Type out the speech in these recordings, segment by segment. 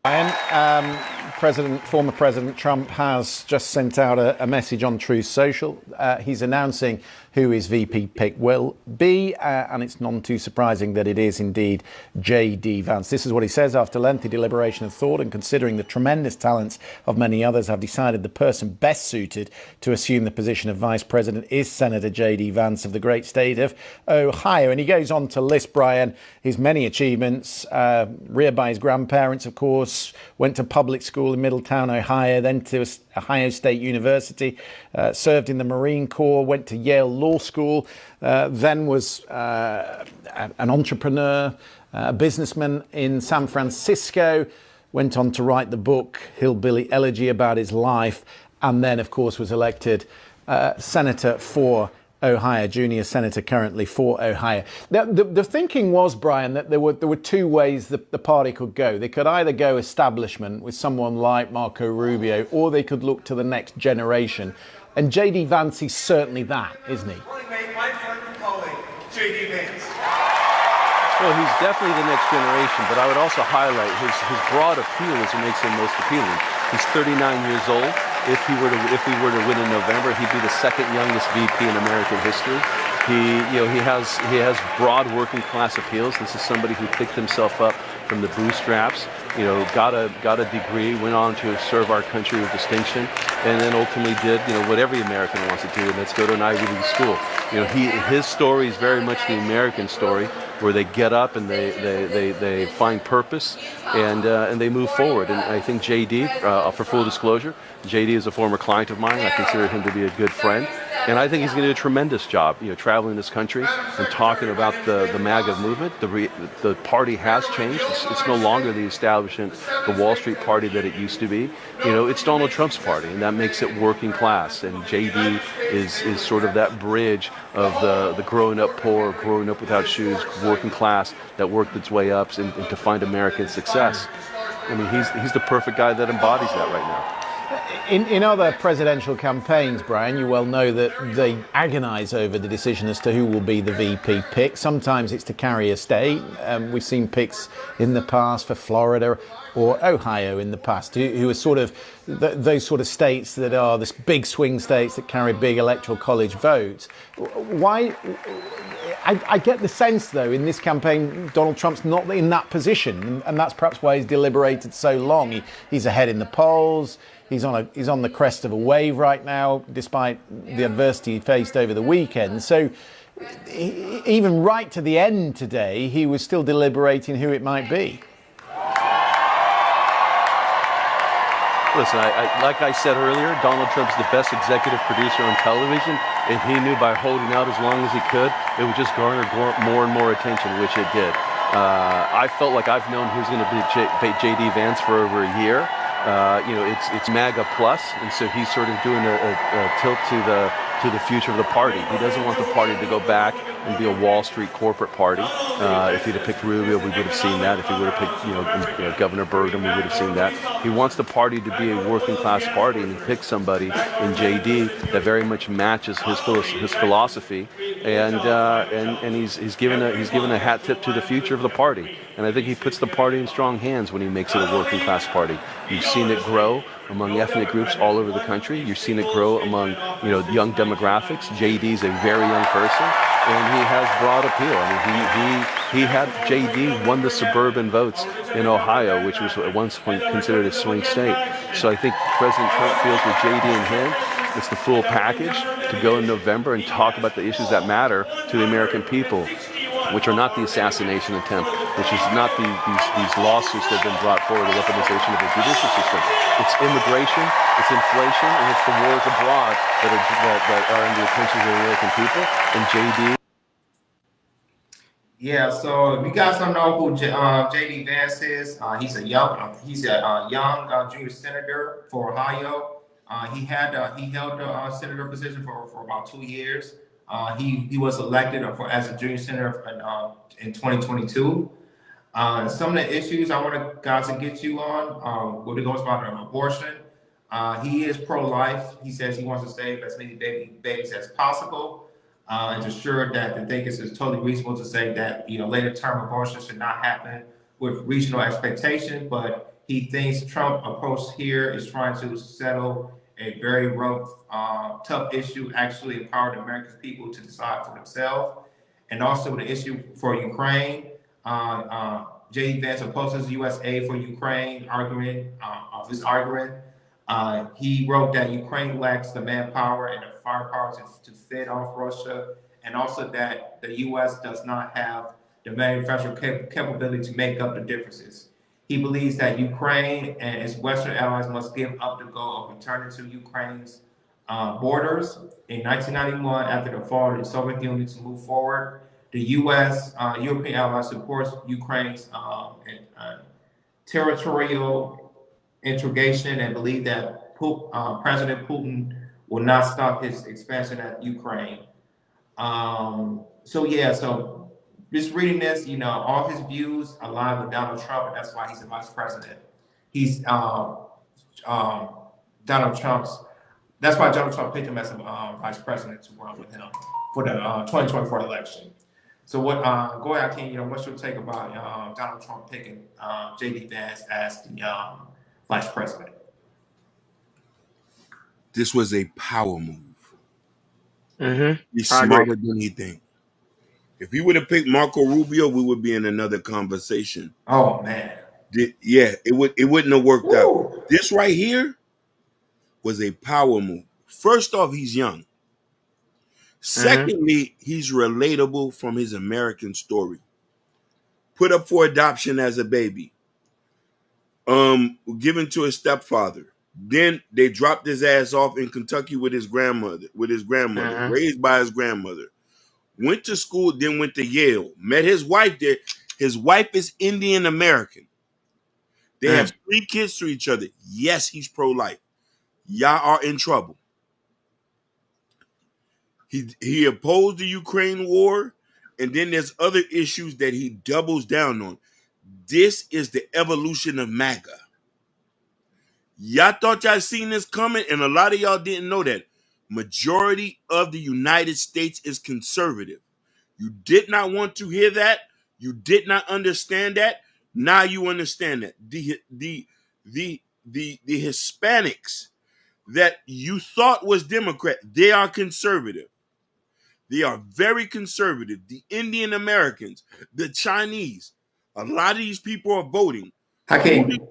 And former President Trump has just sent out a message on Truth Social. He's announcing who his VP pick will be, and it's none too surprising that it is indeed J.D. Vance. This is what he says: after lengthy deliberation of thought and considering the tremendous talents of many others, I've decided the person best suited to assume the position of Vice President is Senator J.D. Vance of the great state of Ohio. And he goes on to list, Brian, his many achievements, reared by his grandparents, of course, went to public school in Middletown, Ohio, then to Ohio State University, served in the Marine Corps, went to Yale Law School, then was an entrepreneur, a businessman in San Francisco, went on to write the book Hillbilly Elegy about his life, and then, of course, was elected senator for Ohio, junior senator currently for Ohio. The thinking was, Brian, that there were two ways the party could go. They could either go establishment with someone like Marco Rubio, or they could look to the next generation. And J.D. Vance is certainly that, isn't he? J.D. Vance. Well, he's definitely the next generation, but I would also highlight his broad appeal is what makes him most appealing. He's 39 years old. If we were to win in November, he'd be the second youngest VP in American history. He has broad working class appeals. This is somebody who picked himself up from the bootstraps. Got a degree, went on to serve our country with distinction, and then ultimately did what every American wants to do, and that's go to an Ivy League school. His story is very much the American story, where they get up and they find purpose and they move forward. And I think J.D., for full disclosure, J.D. is a former client of mine. I consider him to be a good friend. And I think he's going to do a tremendous job, traveling this country and talking about the MAGA movement. The party has changed. It's no longer the establishment, the Wall Street party that it used to be. It's Donald Trump's party, and that makes it working class. And J.D. is sort of that bridge of the growing up poor, growing up without shoes, working class that worked its way up and to find American success. I mean, he's the perfect guy that embodies that right now. In other presidential campaigns, Brian, you well know that they agonize over the decision as to who will be the VP pick. Sometimes it's to carry a state. We've seen picks in the past for Florida or Ohio in the past, who are sort of those sort of states that are this big swing states that carry big electoral college votes. Why? I get the sense, though, in this campaign, Donald Trump's not in that position, and that's perhaps why he's deliberated so long. He's ahead in the polls. He's on the crest of a wave right now, despite the adversity he faced over the weekend. So even right to the end today, he was still deliberating who it might be. Listen, like I said earlier, Donald Trump's the best executive producer on television, and he knew by holding out as long as he could, it would just garner more and more attention, which it did. I felt like I've known he was going to be J.D. Vance for over a year. It's MAGA plus, and so he's sort of doing a tilt to the future of the party. He doesn't want the party to go back and be a Wall Street corporate party. If he'd have picked Rubio, we would have seen that. If he would have picked Governor Burgum, we would have seen that. He wants the party to be a working class party, and he picked somebody in J.D. that very much matches his philosophy, and he's given a hat tip to the future of the party. And I think he puts the party in strong hands when he makes it a working class party. You've seen it grow among ethnic groups all over the country. You've seen it grow among young demographics. J.D.'s a very young person, and he has broad appeal. I mean, he had J.D. won the suburban votes in Ohio, which was at one point considered a swing state. So I think President Trump feels with J.D. and him, it's the full package to go in November and talk about the issues that matter to the American people, which are not the assassination attempt, which is not these lawsuits that have been brought forward, the weaponization of the judicial system. It's immigration, it's inflation, and it's the wars abroad that are in the attention of the American people. And J.D. Yeah, so if you guys don't know who J.D. Vance is, he's a young junior senator for Ohio. He held the senator position for about 2 years. He was elected as a junior senator in 2022. Some of the issues I want guys to get you on, when it goes about abortion, he is pro-life. He says he wants to save as many babies as possible. And ensure that they think it's totally reasonable to say that later term abortion should not happen with regional expectation, but He thinks Trump approach here is trying to settle a very rough, tough issue, actually empower the American people to decide for themselves. And also the issue for Ukraine. J.D. Vance opposes U.S. aid for Ukraine, argument of his argument. He wrote that Ukraine lacks the manpower and the firepower to fend off Russia, and also that the U.S. does not have the manufacturing capability to make up the differences. He believes that Ukraine and its Western allies must give up the goal of returning to Ukraine's borders. In 1991, after the fall of the Soviet Union to move forward, the U.S. European allies supports Ukraine's territorial integration and believe that President Putin will not stop his expansion at Ukraine. So just reading this, all his views align with Donald Trump, and that's why he's the vice president. He's Donald Trump's. That's why Donald Trump picked him as a vice president to run with him for the 2024 election. So go ahead, King. What's your take about Donald Trump picking J.D. Vance as the vice president? This was a power move. Mm-hmm. He's I smarter agree. than he thinks. If he would have picked Marco Rubio, we would be in another conversation. Oh man. It wouldn't have worked Woo. out. This right here was a power move. First off, he's young. Secondly, he's relatable from his American story. Put up for adoption as a baby. Given to his stepfather. Then they dropped his ass off in Kentucky with his grandmother, raised by his grandmother. Went to school, then went to Yale. Met his wife there. His wife is Indian American. They have 3 kids to each other. Yes, he's pro-life. Y'all are in trouble. He opposed the Ukraine war, and then there's other issues that he doubles down on. This is the evolution of MAGA. Y'all thought y'all seen this coming, and a lot of y'all didn't know that. Majority of the United States is conservative. You did not want to hear that. You did not understand that. Now you understand that. The Hispanics that you thought was Democrat, they are conservative. They are very conservative. The Indian Americans, the Chinese, a lot of these people are voting. Can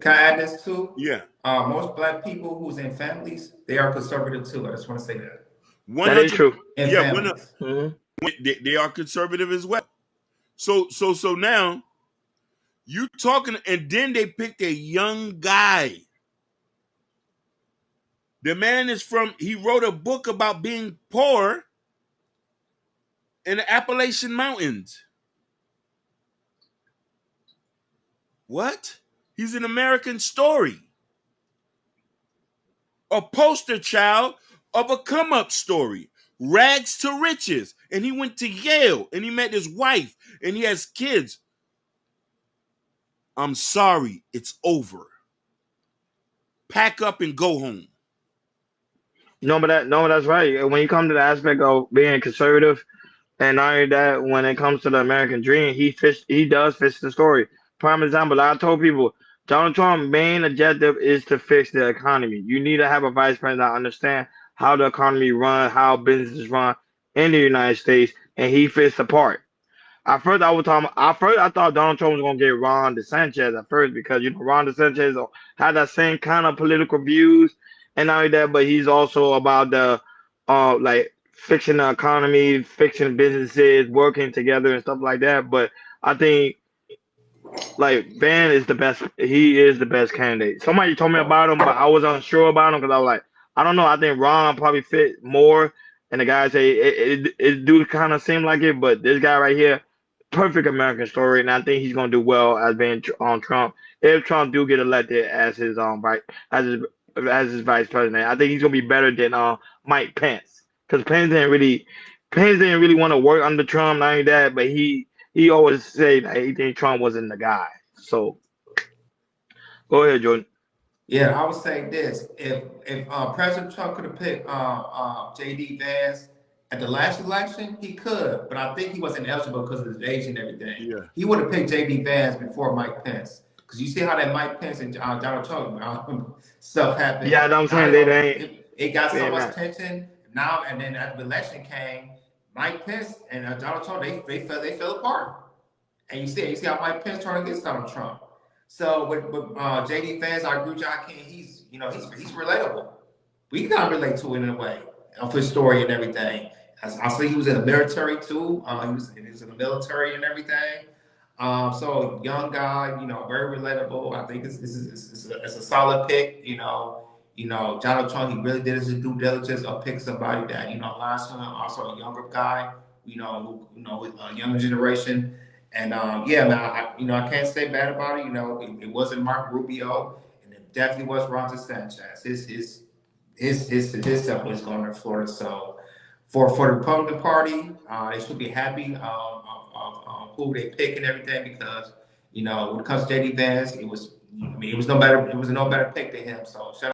I add this too? Yeah. Most black people who's in families, they are conservative too. I just want to say that. 100, that is true. They are conservative as well. So now you talking, and then they picked a young guy. The man he wrote a book about being poor in the Appalachian Mountains. What? He's an American story. A poster child of a come-up story. Rags to riches. And he went to Yale, and he met his wife, and he has kids. I'm sorry, it's over. Pack up and go home. No, that's right. When you come to the aspect of being conservative, and not only that, when it comes to the American dream, he does fit the story. Prime example, I told people, Donald Trump's main objective is to fix the economy. You need to have a vice president that understand how the economy runs, how businesses run in the United States, and he fits the part. At first, I thought Donald Trump was gonna get Ron DeSantis at first because Ron DeSantis had that same kind of political views, and not only that, but he's also about the like fixing the economy, fixing businesses, working together and stuff like that. But I think like Van is the best. He is the best candidate. Somebody told me about him, but I was unsure about him because I was like, I don't know. I think Ron probably fit more. And the guy say it do kind of seem like it, but this guy right here, perfect American story, and I think he's gonna do well as being on Trump. If Trump do get elected as his as his vice president, I think he's gonna be better than Mike Pence because Pence didn't really want to work under Trump. Not only that, but he always said that he think Trump wasn't the guy. So go ahead, Jordan. Yeah, I would say this: if President Trump could have picked J.D. Vance at the last election, he could, but I think he wasn't eligible because of his age and everything. Yeah. He would have picked J.D. Vance before Mike Pence Because you see how that Mike Pence and Donald Trump stuff happened. Yeah, I'm Now saying they ain't it got so being much mad. tension now, and then as the election came, Mike Pence and Donald Trump they fell apart. And you see how Mike Pence turned against Donald Trump. So with JD Vance, I agree with John King. He's relatable. We can relate to it in a way of his story and everything. I see he was in the military too. He was in the military and everything. So young guy, very relatable. I think it's a solid pick. Donald Trump, he really did his due diligence of picking somebody that aligns to him. Also a younger guy, with a younger generation. And yeah, man, I can't say bad about it. It wasn't Mark Rubio, and it definitely was Ron DeSantis. His stuff was going to Florida. So for the Republican Party, they should be happy of who they pick and everything, because when it comes to JD Vance, it was no better pick than him. So shout